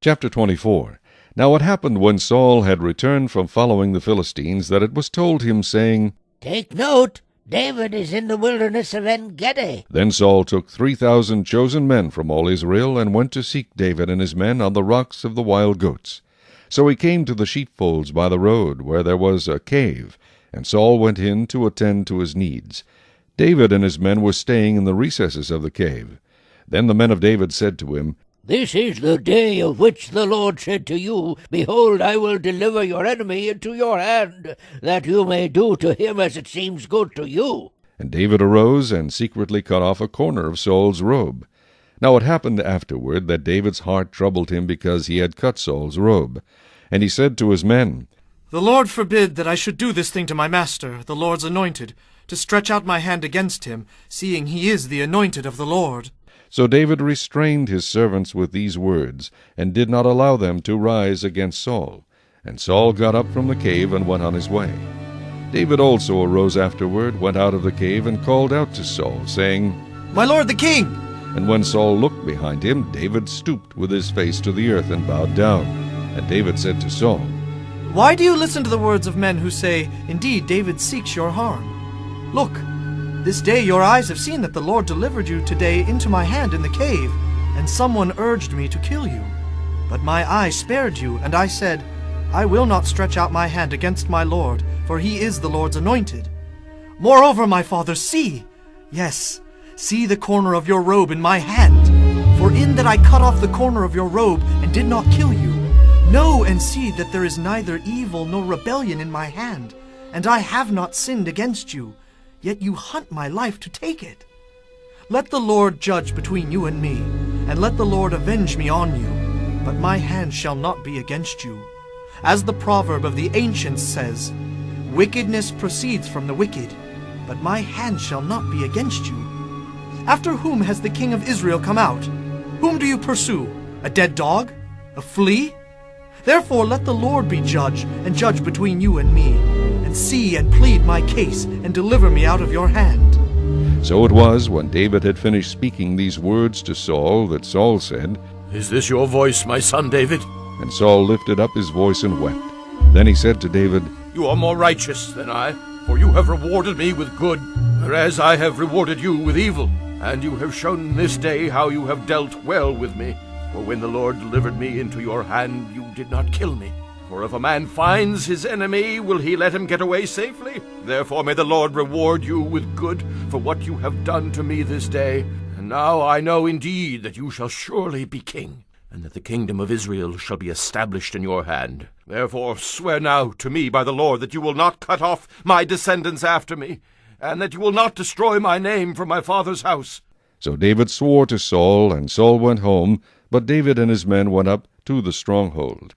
Chapter 24. Now it happened when Saul had returned from following the Philistines, that it was told him, saying, Take note, David is in the wilderness of En-gedi. Then Saul took 3,000 chosen men from all Israel, and went to seek David and his men on the rocks of the wild goats. So he came to the sheepfolds by the road, where there was a cave, and Saul went in to attend to his needs. David and his men were staying in the recesses of the cave. Then the men of David said to him, This is the day of which the Lord said to you, Behold, I will deliver your enemy into your hand, that you may do to him as it seems good to you. And David arose and secretly cut off a corner of Saul's robe. Now it happened afterward that David's heart troubled him because he had cut Saul's robe. And he said to his men, The Lord forbid that I should do this thing to my master, the Lord's anointed, to stretch out my hand against him, seeing he is the anointed of the Lord. So David restrained his servants with these words, and did not allow them to rise against Saul. And Saul got up from the cave and went on his way. David also arose afterward, went out of the cave, and called out to Saul, saying, My lord the king! And when Saul looked behind him, David stooped with his face to the earth and bowed down. And David said to Saul, Why do you listen to the words of men who say, Indeed, David seeks your harm? Look, this day your eyes have seen that the Lord delivered you today into my hand in the cave, and someone urged me to kill you. But my eye spared you, and I said, I will not stretch out my hand against my Lord, for he is the Lord's anointed. Moreover, my father, see, yes, see the corner of your robe in my hand. For in that I cut off the corner of your robe and did not kill you, know and see that there is neither evil nor rebellion in my hand, and I have not sinned against you, yet you hunt my life to take it. Let the Lord judge between you and me, and let the Lord avenge me on you, but my hand shall not be against you. As the proverb of the ancients says, Wickedness proceeds from the wicked, but my hand shall not be against you. After whom has the king of Israel come out? Whom do you pursue? A dead dog? A flea? Therefore let the Lord be judge, and judge between you and me, and see and plead my case, and deliver me out of your hand. So it was, when David had finished speaking these words to Saul, that Saul said, Is this your voice, my son David? And Saul lifted up his voice and wept. Then he said to David, You are more righteous than I, for you have rewarded me with good, whereas I have rewarded you with evil. And you have shown this day how you have dealt well with me. For when the Lord delivered me into your hand, you did not kill me. For if a man finds his enemy, will he let him get away safely? Therefore may the Lord reward you with good for what you have done to me this day. And now I know indeed that you shall surely be king, and that the kingdom of Israel shall be established in your hand. Therefore swear now to me by the Lord that you will not cut off my descendants after me, and that you will not destroy my name from my father's house. So David swore to Saul, and Saul went home, but David and his men went up to the stronghold.